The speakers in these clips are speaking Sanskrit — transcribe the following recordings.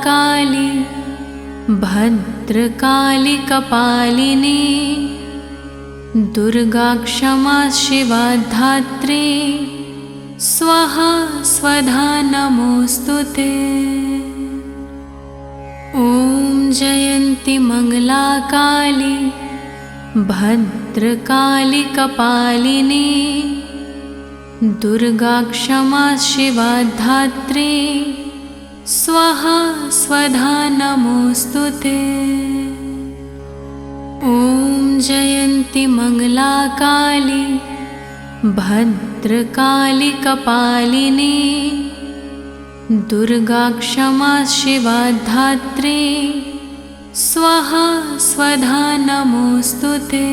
काली भद्रकाली कपालिनी दुर्गा क्षमा शिवा धात्री स्वाहा स्वधा नमोस्तुते। ॐ जयन्ती मंगला काली भद्रकाली कपालिनी दुर्गा क्षमा शिवा धात्री स्वाहा स्वधा नमोस्तुते। ॐ जयन्ती मंगला काली भद्रकाली कपालिनी दुर्गा क्षमा शिवा धात्री स्वाहा स्वधा नमोस्तुते।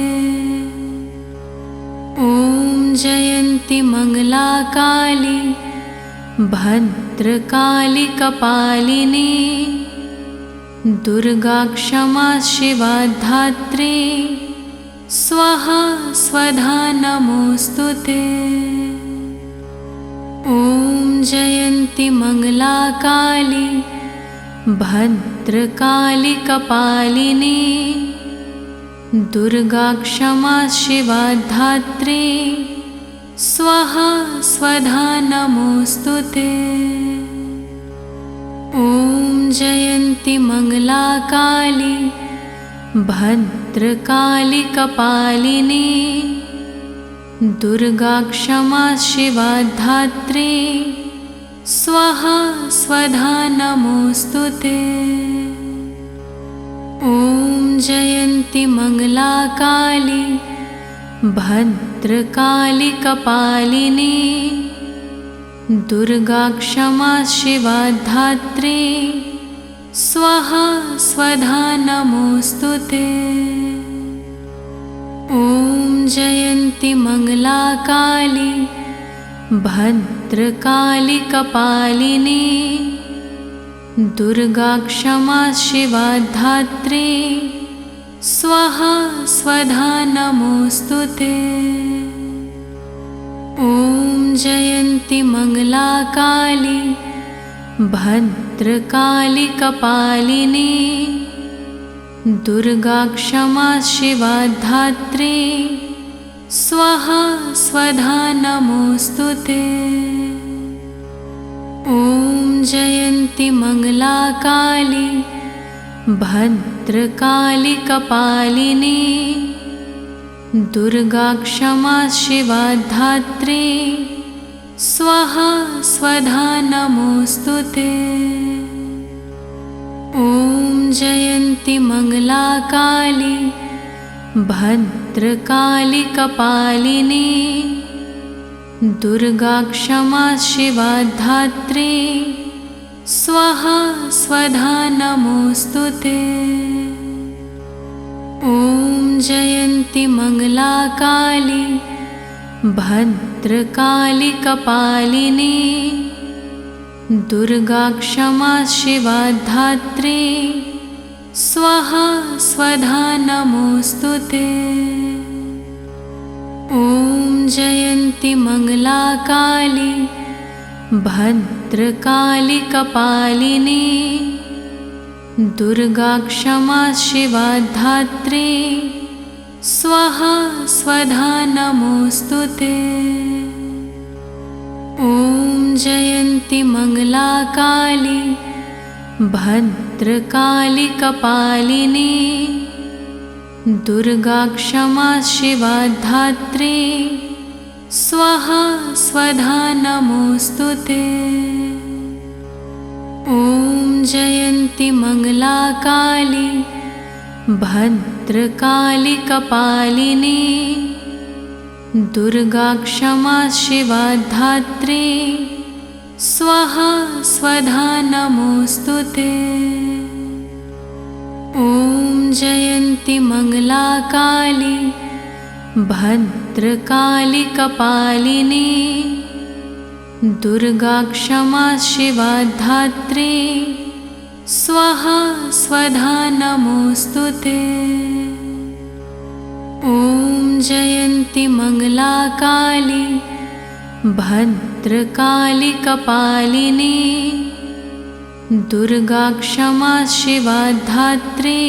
ॐ जयन्ती मंगला काली भद्रकाली कपालिनी दुर्गा क्षमा शिवा धात्री स्वाहा स्वधा नमोस्तुते। ॐ जयन्ती मंगला काली भद्रकाली कपालिनी दुर्गा क्षमा शिवा धात्री स्वाहा स्वधा नमोस्तुते। ॐ जयन्ती मंगला काली भद्रकाली कपालिनी दुर्गा क्षमा शिवा धात्री स्वाहा स्वधा नमोस्तुते। ॐ जयन्ती मंगला काली भद्रकाली कपालिनी दुर्गा क्षमा शिवा धात्री स्वाहा स्वधा नमोस्तुते। ॐ जयन्ती मंगला काली भद्रकाली कपालिनी दुर्गा क्षमा शिवा धात्री स्वाहा स्वधा नमोस्तुते। ॐ जयन्ती मंगला काली भद्रकाली कपालिनी दुर्गा क्षमा शिवा धात्री स्वाहा स्वधा नमोस्तुते। ॐ जयन्ती मंगला काली भद्रकाली कपालिनी दुर्गा क्षमा शिवा धात्री स्वाहा स्वधा नमोस्तुते। ॐ जयन्ती मंगला काली भद्रकाली कपालिनी दुर्गा क्षमा शिवा धात्री स्वाहा स्वधा नमोस्तुते। ॐ जयन्ती मंगला काली भद्रकाली कपालिनी दुर्गा क्षमा शिवा धात्री स्वाहा स्वधा नमोस्तुते। ॐ जयन्ती मंगला काली भद्रकाली कपालिनी दुर्गा क्षमा शिवा धात्री स्वाहा स्वधा नमोस्तुते। ॐ जयन्ती मंगला काली भद्रकाली कपालिनी दुर्गा क्षमा शिवा धात्री स्वाहा स्वधा नमोस्तुते। ॐ जयन्ती मंगला काली भद्रकाली कपालिनी दुर्गा क्षमा शिवा धात्री स्वाहा स्वधा नमोस्तुते। ॐ जयन्ती मंगला काली भद्रकाली कपालिनी दुर्गा क्षमा शिवा धात्री स्वाहा स्वधा नमोस्तुते। ॐ जयन्ती मंगला काली भद्रकाली कपालिनी दुर्गा क्षमा शिवा धात्री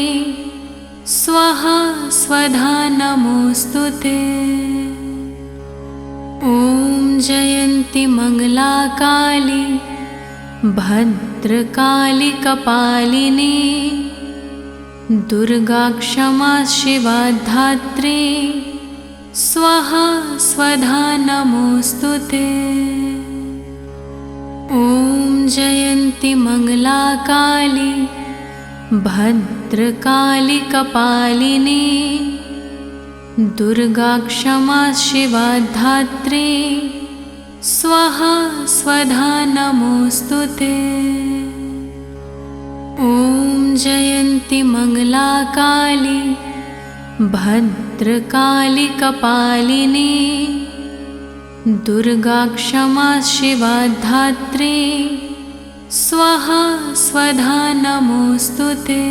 स्वाहा स्वधा नमोस्तुते। ॐ जयन्ती मंगला काली भद्रकाली कपालिनी दुर्गा क्षमा शिवा धात्री स्वाहा स्वधा नमोस्तुते। ॐ जयन्ती मंगला काली भद्रकाली कपालिनी दुर्गा क्षमा शिवा धात्री स्वाहा स्वधा नमोस्तुते। ॐ जयन्ती मंगला काली भद्रकाली कपालिनी दुर्गा क्षमा शिवा धात्री स्वाहा स्वधा नमोस्तुते।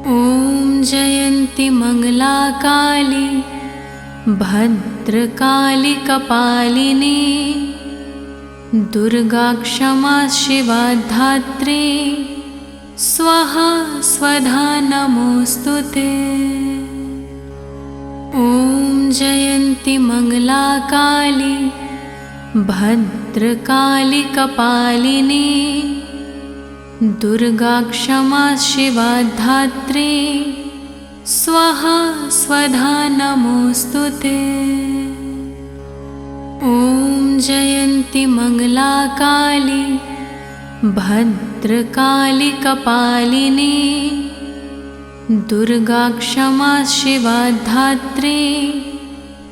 ॐ जयन्ती मंगला काली भद्रकाली कपालिनी दुर्गा क्षमा शिवा धात्री स्वाहा स्वधा नमोस्तुते। ॐ जयन्ती मंगला काली भद्रकाली कपालिनी दुर्गा क्षमा शिवा धात्री स्वाहा स्वधा नमोस्तुते। ॐ जयन्ती मंगला काली भद्रकाली कपालिनी दुर्गा क्षमा शिवा धात्री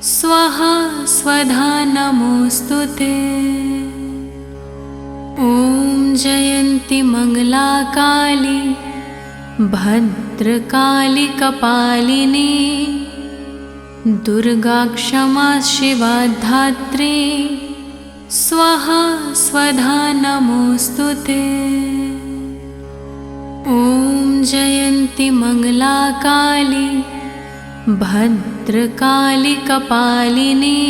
स्वाहा स्वधा नमोस्तुते। ॐ जयन्ती मंगला काली भद्रकाली कपालिनी दुर्गा क्षमा शिवा धात्री स्वाहा स्वधा नमोस्तुते। ॐ जयन्ती मंगला काली भद्रकाली कपालिनी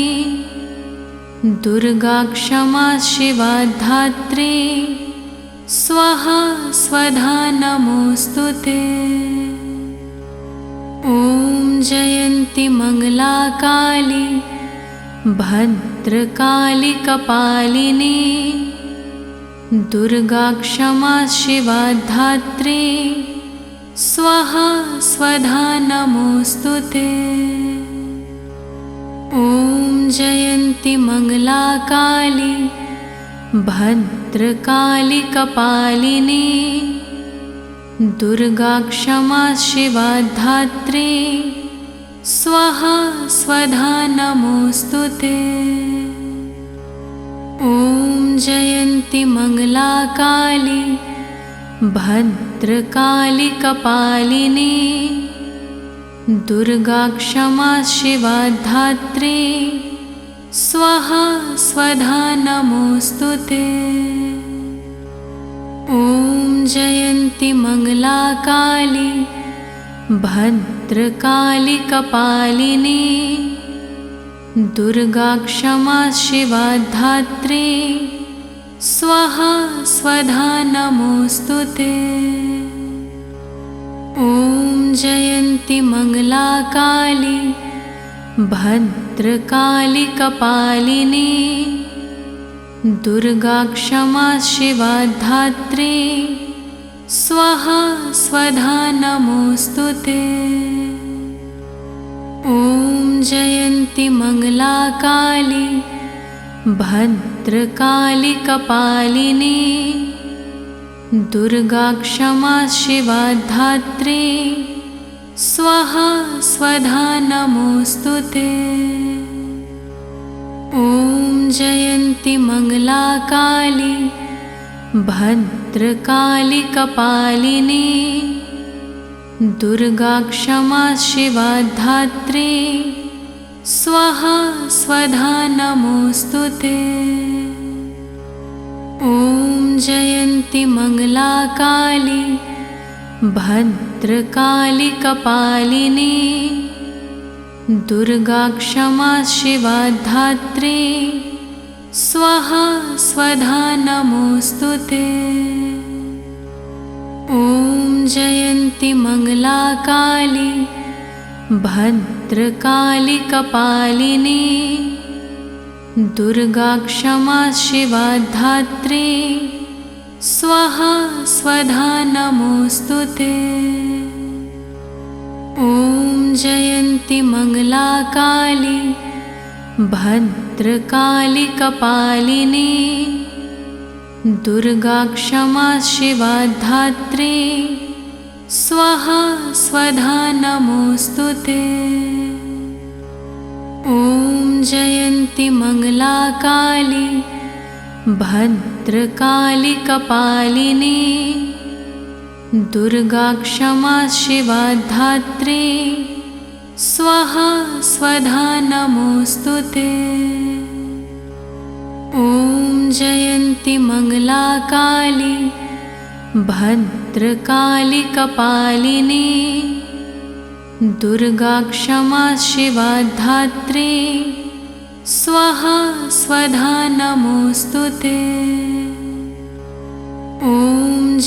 दुर्गा क्षमा शिवा धात्री स्वाहा स्वधा नमोस्तुते। ॐ जयन्ती मंगला काली भद्रकाली कपालिनी दुर्गा क्षमा शिवा धात्री स्वाहा स्वधा नमोस्तुते। ॐ जयन्ती मंगला काली भद्रकाली कपालिनी दुर्गा क्षमा शिवा धात्री स्वाहा स्वधा नमोस्तुते। ॐ जयन्ती मंगला काली भद्रकाली कपालिनी दुर्गा क्षमा शिवा धात्री स्वाहा स्वधा नमोस्तुते। ॐ जयन्ती मंगला काली भद्रकाली कपालिनी दुर्गा क्षमा शिवा धात्री स्वाहा स्वधा नमोस्तुते। ॐ जयन्ती मंगला काली भद्रकाली कपालिनी दुर्गा क्षमा शिवा धात्री स्वाहा स्वधा नमोस्तुते। ॐ जयन्ती मंगला काली भद्रकाली कपालिनी दुर्गा क्षमा शिवा धात्री स्वाहा स्वधा नमोस्तुते। ॐ जयन्ती मंगला काली भद्रकाली कपालिनी दुर्गा क्षमा शिवा धात्री स्वाहा स्वधा नमोस्तुते। ॐ जयन्ती मंगला काली भद्रकाली कपालिनी दुर्गा क्षमा शिवा धात्री स्वाहा स्वधा नमोऽस्तु ते। ॐ जयन्ति मङ्गला काली भद्रकाली कपालिनी दुर्गा क्षमा शिवा धात्री स्वाहा स्वधा नमोऽस्तु ते। ॐ जयन्ति मङ्गला काली भद्रकाली कपालिनी दुर्गा क्षमा शिवा धात्री स्वाहा स्वधा नमोऽस्तु ते। ॐ जयन्ति मङ्गला काली भद्रकाली कपालिनी दुर्गा क्षमा शिवा धात्री स्वाहा स्वधा नमोऽस्तु ते। ॐ जयन्ति मङ्गला काली भद्रकाली कपालिनी दुर्गा क्षमा शिवा धात्री स्वाहा स्वधा नमोऽस्तु ते। ॐ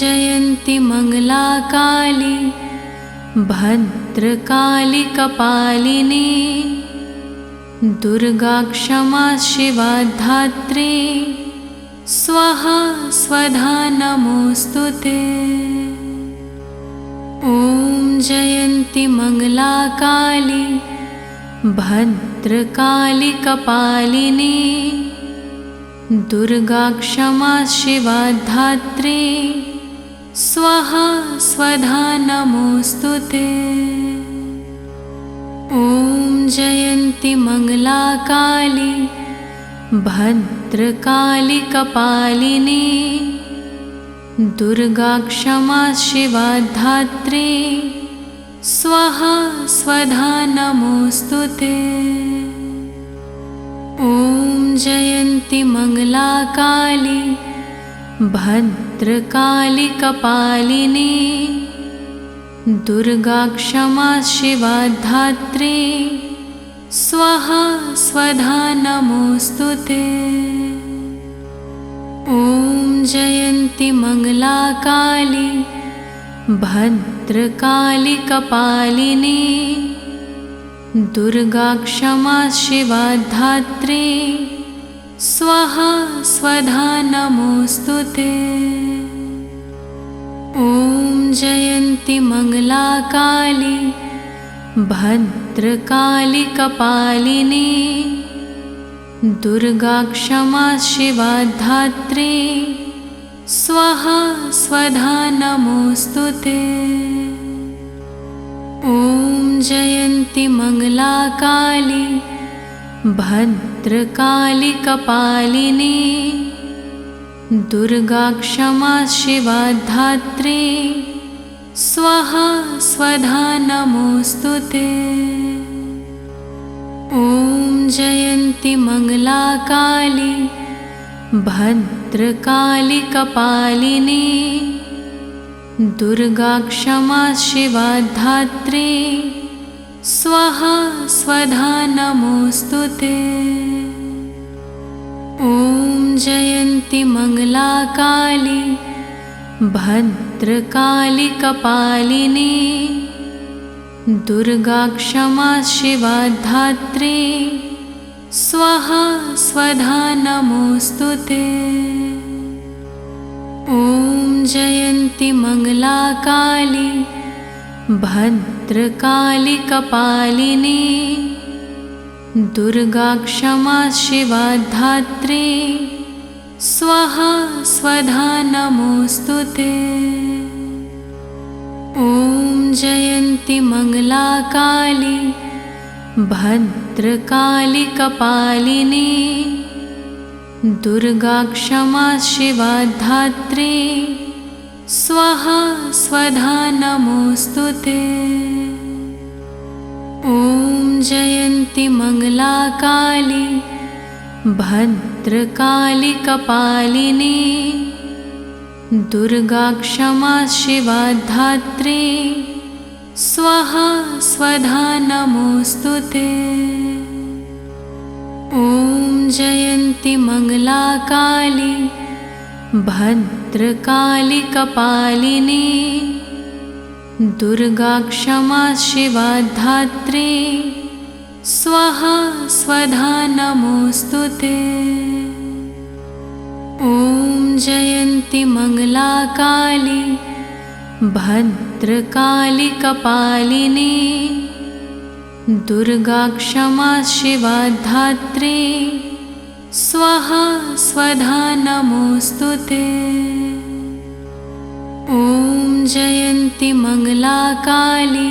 जयन्ति मङ्गला काली भद्रकाली कपालिनी दुर्गा क्षमा शिवा धात्री स्वाहा स्वधा नमोऽस्तु ते। ॐ जयन्ति मङ्गला काली भद्रकाली कपालिनी दुर्गा क्षमा शिवा धात्री स्वाहा स्वधा नमोऽस्तु ते। ॐ जयन्ति मङ्गला काली भद्रकाली कपालिनी दुर्गा क्षमा शिवा धात्री स्वाहा स्वधा नमोऽस्तु ते। ॐ जयन्ति मङ्गला काली भद्रकाली कपालिनी दुर्गा क्षमा शिवा धात्री स्वाहा स्वधा नमोऽस्तु ते। ॐ जयन्ति मङ्गला काली भद्रकाली कपालिनी दुर्गा क्षमा शिवा धात्री स्वाहा स्वधा नमोऽस्तु ते। ॐ जयन्ति मङ्गला काली भद्रकाली कपालिनी दुर्गा क्षमा शिवा धात्री स्वाहा स्वधा नमोऽस्तु ते। ॐ जयन्ति मङ्गला काली भद्रकाली कपालिनी दुर्गा क्षमा शिवा धात्री स्वाहा स्वधा नमोऽस्तु ते। ॐ जयन्ति मङ्गला काली भद्रकाली कपालिनी दुर्गा क्षमा शिवा धात्री स्वाहा स्वधा नमोऽस्तु ते। ॐ जयन्ति मङ्गला काली भद्रकाली कपालिनी दुर्गा क्षमा शिवा धात्री स्वाहा स्वधा नमोऽस्तु ते। ॐ जयन्ति मङ्गला काली भद्रकाली कपालिनी दुर्गा क्षमा शिवा धात्री स्वाहा स्वधा नमोऽस्तु ते। ॐ जयन्ति मङ्गला काली भद्रकाली कपालिनी दुर्गा क्षमा शिवा धात्री स्वाहा स्वधा नमोऽस्तु ते। ॐ जयन्ति मङ्गला काली भद्रकाली कपालिनी दुर्गा क्षमा शिवा धात्री स्वाहा स्वधा नमोऽस्तु ते। ॐ जयन्ति जयन्ति मंगला काली भद्रकाली कपालिनी दुर्गा क्षमा शिवा धात्री स्वाहा स्वधा नमोस्तुते। ॐ जयन्ति मंगला काली भद्रकाली कपालिनी दुर्गा क्षमा शिवा धात्री स्वाहा स्वधा नमोस्तुते। ॐ जयन्ति मंगला काली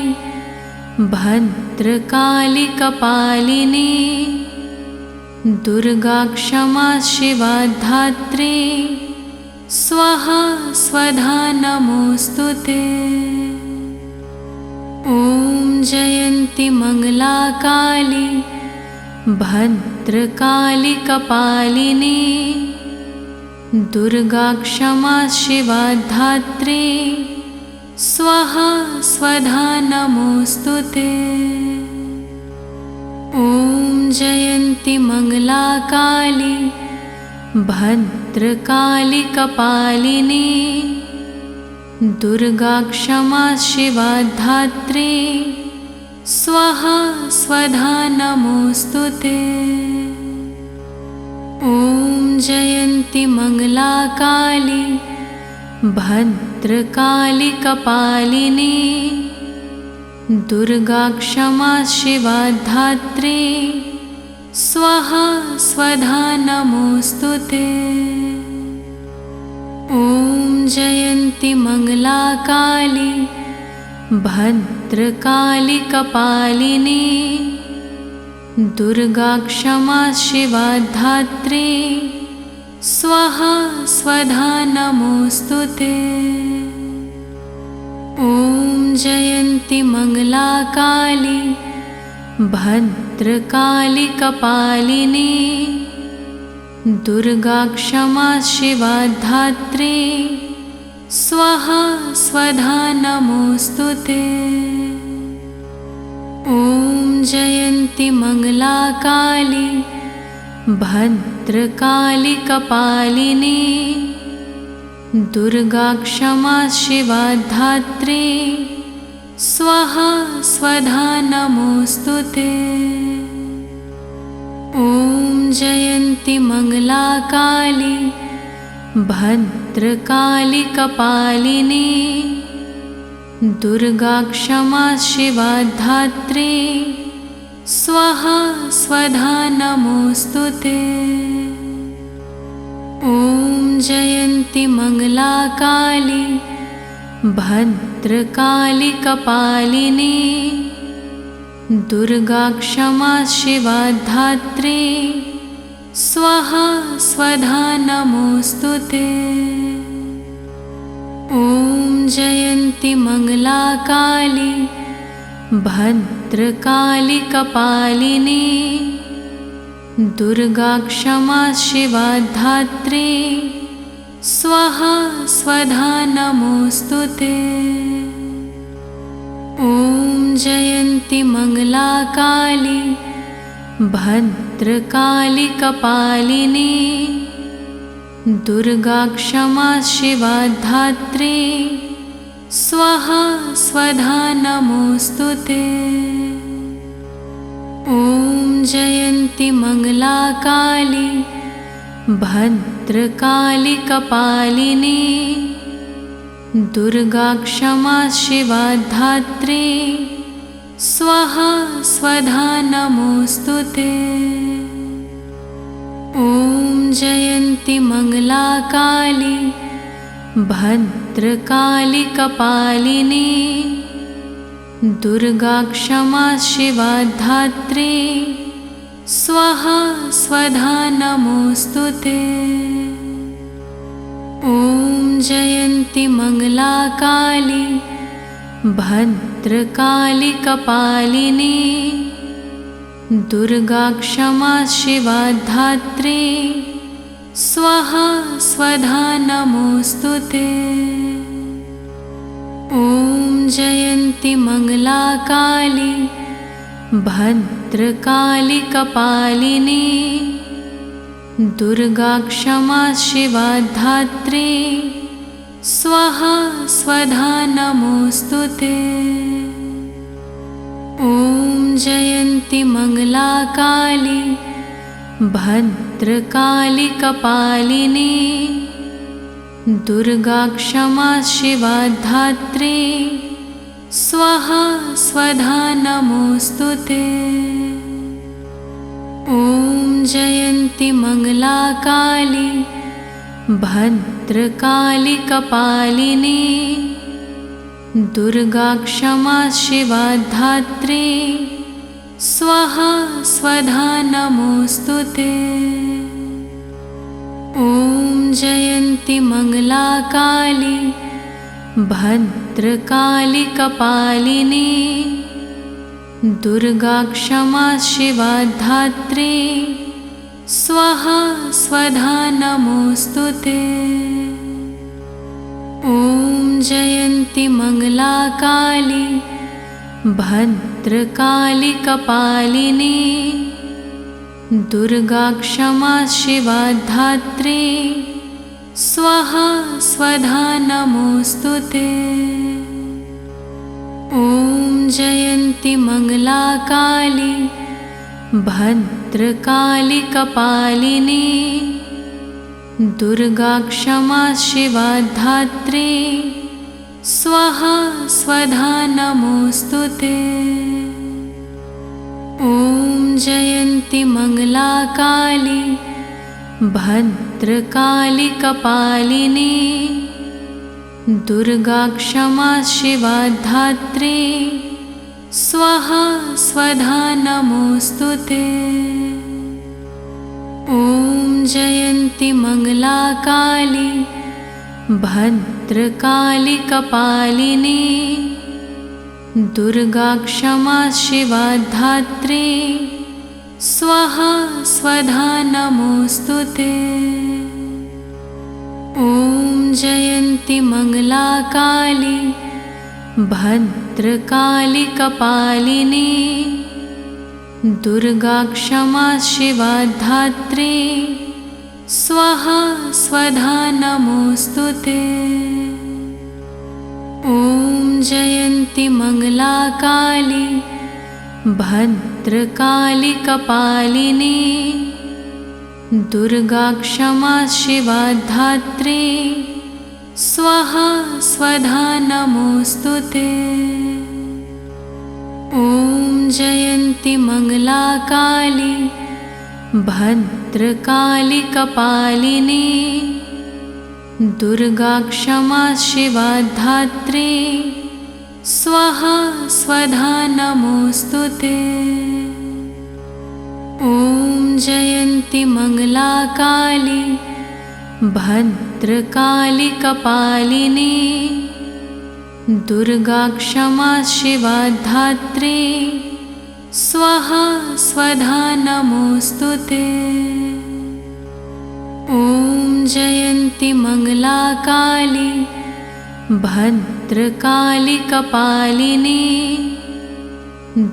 भद्रकाली कपालिनी दुर्गा क्षमा शिवा धात्री स्वाहा स्वधा नमोस्तुते। ॐ जयन्ति मंगला काली भद्रकाली कपालिनी दुर्गा क्षमा शिवा धात्री स्वाहा स्वधा नमोस्तुते। ॐ जयन्ति मंगला काली भद्रकाली कपालिनी दुर्गा क्षमा शिवा धात्री स्वाहा स्वधा नमोस्तुते। ॐ जयन्ति मंगला काली भद्रकाली कपालिनी दुर्गा क्षमा शिवा धात्री स्वाहा स्वधा नमोस्तुते। ॐ जयन्ति मंगला काली भद्रकाली कपालिनी दुर्गा क्षमा शिवा धात्री स्वाहा स्वधा नमोस्तुते। ॐ जयन्ति मंगला काली भद्रकाली कपालिनी दुर्गा क्षमा शिवा धात्री स्वाहा स्वधा नमोस्तुते। ॐ जयन्ति मंगला काली भद्रकाली कपालिनी दुर्गा क्षमा शिवा धात्री स्वाहा स्वधा नमोस्तुते। ॐ जयन्ति मंगला काली भद्रकाली कपालिनी दुर्गा क्षमा शिवा धात्री स्वाहा स्वधा नमोस्तुते। ॐ जयन्ति मंगला काली भद्रकाली कपालिनी दुर्गा क्षमा शिवा धात्री स्वाहा स्वधा नमोस्तुते। ॐ जयन्ति मंगला काली भद्रकाली कपालिनी दुर्गा क्षमा शिवा धात्री स्वाहा स्वधा नमोस्तुते। ॐ जयन्ति मंगला काली भद्रकाली कपालिनी दुर्गा क्षमा शिवा धात्री स्वाहा स्वधा नमोस्तुते। ॐ जयन्ति मंगला काली भद्रकाली कपालिनी दुर्गा क्षमा शिवा धात्री स्वाहा स्वधा नमोस्तुते। ॐ जयन्ति मंगला काली भद्रकाली कपालिनी दुर्गा क्षमा शिवा धात्री स्वाहा स्वधा नमोस्तुते। ॐ जयन्ति मंगला काली भद्रकाली कपालिनी दुर्गा क्षमा शिवा धात्री स्वाहा स्वधा नमोस्तुते। ॐ जयन्ति मंगला काली भद्रकाली कपालिनी दुर्गा क्षमा शिवा धात्री स्वाहा स्वधा नमोस्तुते। ॐ जयन्ती मंगला काली भद्रकाली कपालिनी दुर्गा क्षमा शिवा धात्री स्वाहा स्वधा नमोस्तुते। ॐ जयन्ती मंगला काली भद्रकाली कपालिनी दुर्गा क्षमा शिवा धात्री स्वाहा स्वधा नमोस्तुते। ॐ जयन्ती मंगला काली भद्रकाली कपालिनी दुर्गा क्षमा शिवा धात्री स्वाहा स्वधा नमोस्तुते। ॐ जयन्ती मंगला काली भद्रकाली कपालिनी दुर्गा क्षमा शिवा धात्री स्वाहा स्वधा नमोस्तुते। ॐ जयन्ती मंगला काली भद्रकाली कपालिनी दुर्गा क्षमा शिवा धात्री स्वाहा स्वधा नमोस्तुते। ॐ जयन्ती मंगला काली भद्रकाली कपालिनी दुर्गा क्षमा शिवा धात्री स्वाहा स्वधा नमोस्तुते। ॐ जयन्ती मंगला काली भद्रकाली कपालिनी दुर्गा क्षमा शिवा धात्री स्वाहा स्वधा नमोस्तुते। ॐ जयन्ती मंगला काली भद्रकाली कपालिनी दुर्गा क्षमा शिवा धात्री स्वाहा स्वधा नमोस्तुते। ॐ जयन्ती मंगला काली भद्रकाली कपालिनी दुर्गा क्षमा शिवा धात्री स्वाहा स्वधा नमोस्तुते। ॐ जयन्ती मंगला काली भद्रकाली कपालिनी दुर्गा क्षमा शिवा धात्री स्वाहा स्वधा नमोस्तुते। ॐ जयन्ती मंगला काली भद्रकाली कपालिनी दुर्गा क्षमा शिवा धात्री स्वाहा स्वधा नमोस्तुते। ॐ जयन्ती मंगला काली भद्रकाली कपालिनी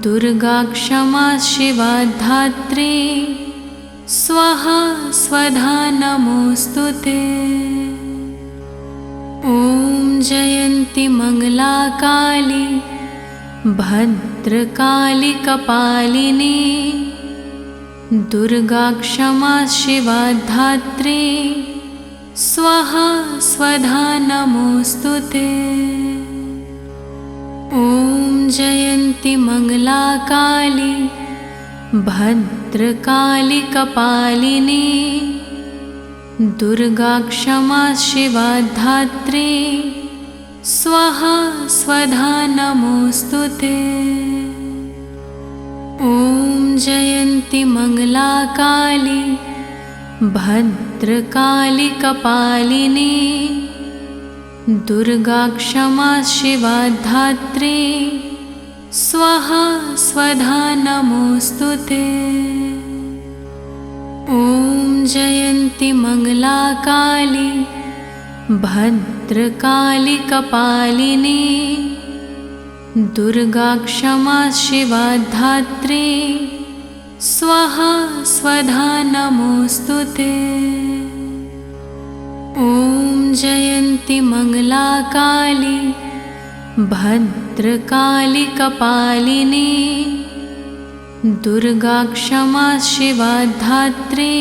दुर्गा क्षमा शिवा धात्री स्वाहा स्वधा नमोस्तुते। ॐ जयन्ती मंगला काली भद्रकाली कपालिनी दुर्गा क्षमा शिवा धात्री स्वाहा स्वधा नमोस्तुते। ॐ जयन्ती मंगला काली भद्रकाली कपालिनी दुर्गा क्षमा शिवा धात्री स्वाहा स्वधा नमोस्तुते। ॐ जयन्ती मंगला काली भद्रकाली कपालिनी दुर्गा क्षमा शिवा धात्री स्वाहा स्वधा नमोस्तुते। ॐ जयन्ती मंगला काली भद्रकाली कपालिनी दुर्गा क्षमा शिवा धात्री स्वाहा स्वधा नमोऽस्तु ते। ॐ जयन्ति मंगला काली भद्रकाली कपालिनी दुर्गा क्षमा शिवा धात्री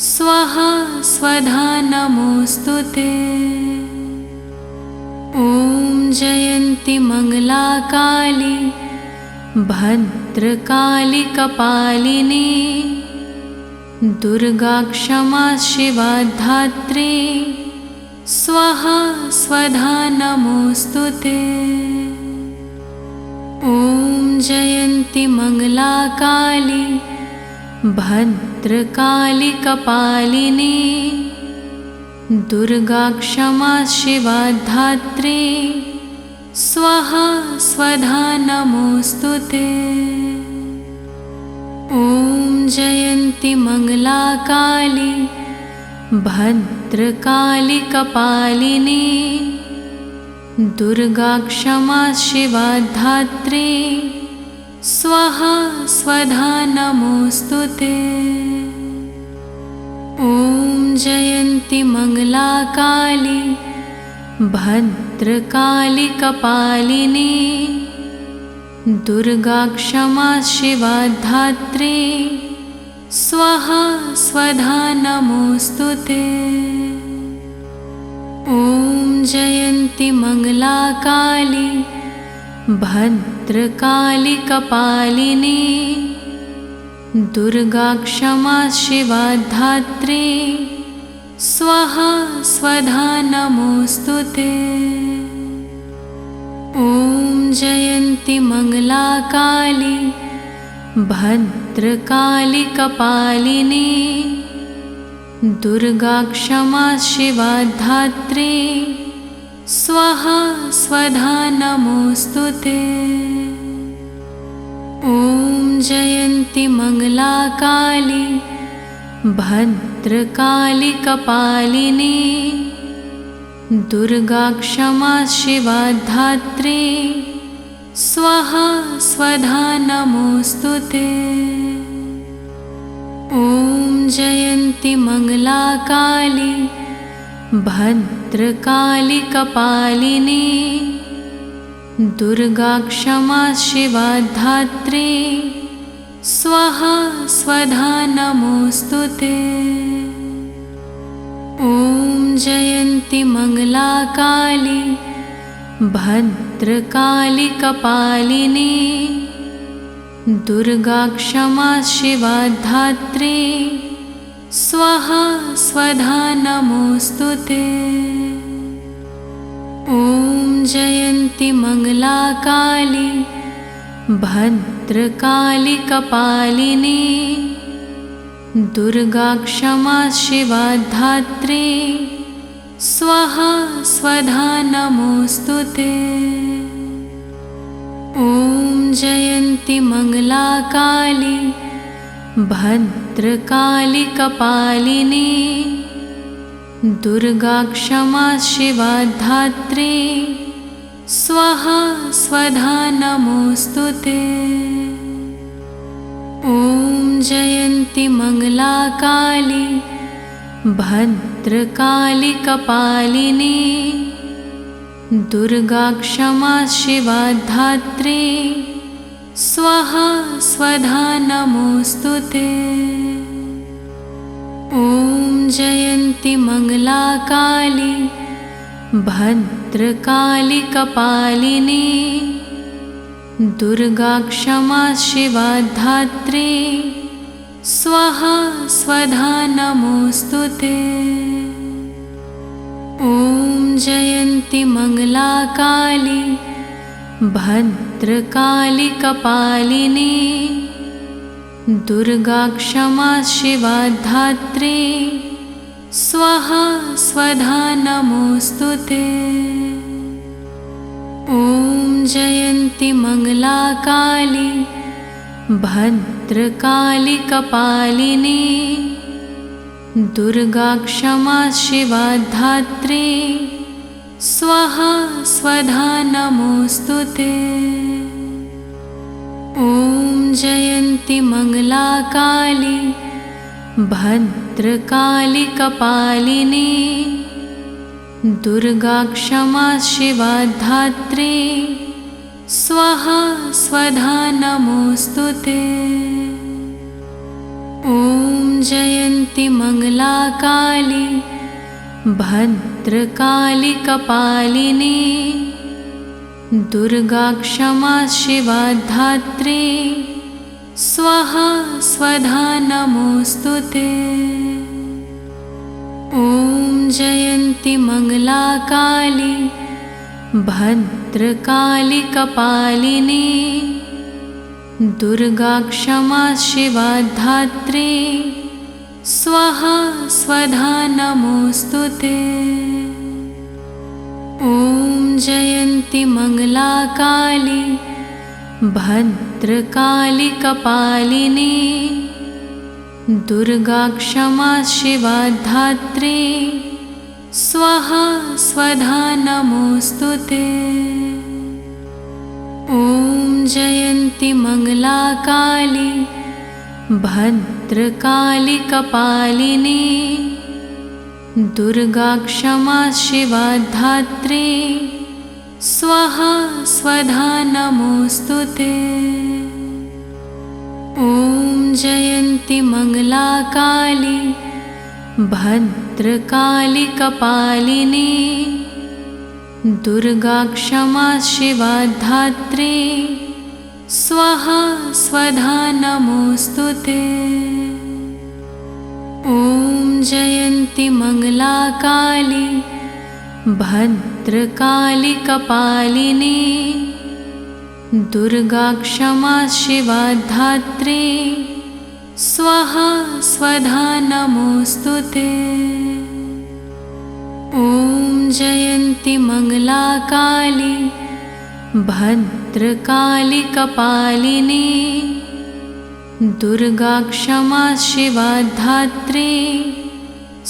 स्वाहा स्वधा नमोऽस्तु ते। ॐ जयन्ति मंगला काली भद्रकाली कपालिनी दुर्गा क्षमा शिवा धात्री स्वाहा स्वधा नमोऽस्तु ते। ॐ जयन्ति मंगला काली भद्रकाली कपालिनी दुर्गा क्षमा शिवा धात्री स्वाहा स्वधा नमोऽस्तु ते। ॐ जयन्ति मंगला काली भद्रकाली कपालिनी दुर्गा क्षमा शिवा धात्री स्वाहा स्वधा नमोऽस्तु ते। ॐ जयन्ति मंगला काली भद्रकाली कपालिनी दुर्गा क्षमा शिवा धात्री स्वाहा स्वधा नमोऽस्तु ते। ॐ जयन्ति मंगला काली भद्रकाली कपालिनी दुर्गा क्षमा शिवा धात्री स्वाहा स्वधा नमोऽस्तु ते। ॐ जयन्ति मंगला काली भद्रकाली कपालिनी दुर्गा क्षमा शिवा धात्री स्वाहा स्वधा नमोऽस्तु ते। ॐ जयन्ति मंगला काली भद्रकाली कपालिनी दुर्गा क्षमा शिवा धात्री स्वाहा स्वधा नमोऽस्तु ते। ॐ जयन्ति मंगला काली भद्रकाली कपालिनी दुर्गा क्षमा शिवा धात्री स्वाहा स्वधा नमोऽस्तु ते। ॐ जयन्ति मंगला काली भद्रकाली कपालिनी दुर्गा क्षमा शिवा धात्री स्वाहा स्वधा नमोऽस्तु ते। ॐ जयन्ति मंगला काली भद्रकाली कपालिनी दुर्गा क्षमा शिवा धात्री स्वाहा स्वधा नमोऽस्तु ते। ॐ जयन्ति मंगला काली भद्रकाली कपालिनी दुर्गा क्षमा शिवा धात्री स्वाहा स्वधा नमोऽस्तु ते। ॐ जयन्ति मंगला काली भद्रकाली कपालिनी दुर्गा क्षमा शिवा धात्री स्वाहा स्वधा नमोऽस्तु ते। ॐ जयन्ति मंगला काली भद्रकाली कपालिनी दुर्गा क्षमा शिवा धात्री स्वाहा स्वधा नमोऽस्तु ते। ॐ जयन्ति मंगला काली भद्रकाली कपालिनी दुर्गा क्षमा शिवा धात्री स्वाहा स्वधा नमोऽस्तु ते। ॐ जयन्ति मंगला काली भद्रकाली कपालिनी दुर्गा क्षमा शिवा धात्री स्वाहा स्वधा नमोऽस्तु ते। ॐ जयन्ति मङ्गलाकाली भद्रकाली कपालिनी दुर्गा क्षमा शिवा धात्री स्वाहा स्वधा नमोस्तुते। ॐ जयन्ति मङ्गलाकाली भद्रकाली कपालिनी दुर्गा क्षमा शिवा धात्री स्वाहा स्वधा नमोस्तुते। ॐ जयन्ति मङ्गलाकाली भद्रकाली कपालिनी दुर्गा क्षमा शिवा धात्री स्वाहा स्वधा नमोस्तुते। ॐ जयन्ति मङ्गलाकाली भद्रकाली कपालिनी दुर्गा क्षमा शिवा धात्री स्वाहा स्वधा नमोस्तुते। ॐ जयन्ति मङ्गलाकाली भद्रकाली कपालिनी दुर्गा क्षमा शिवा धात्री स्वाहा स्वधा नमोस्तुते। ॐ जयन्ति मङ्गलाकाली भद्रकाली कपालिनी दुर्गा क्षमा शिवा धात्री स्वाहा स्वधा नमोस्तुते। ॐ जयन्ति मङ्गलाकाली भद्रकाली कपालिनी दुर्गा क्षमा शिवा धात्री स्वाहा स्वधा नमोस्तुते। ॐ जयन्ति मङ्गलाकाली भद्रकाली कपालिनी दुर्गा क्षमा शिवा धात्री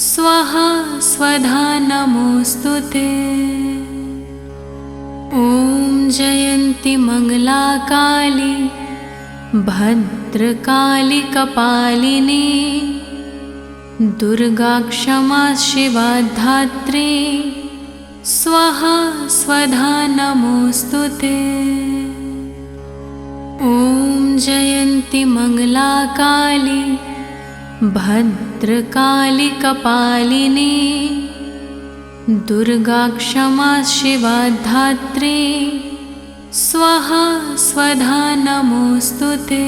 स्वाहा स्वधा नमोस्तुते। ॐ जयन्ति मङ्गलाकाली भद्रकाली कपालिनी दुर्गा क्षमा शिवा धात्री स्वाहा स्वधा नमोस्तुते। ॐ जयन्ति मङ्गलाकाली भद्रकाली कपालिनी दुर्गा क्षमा शिवा धात्री स्वाहा स्वधा नमोस्तुते।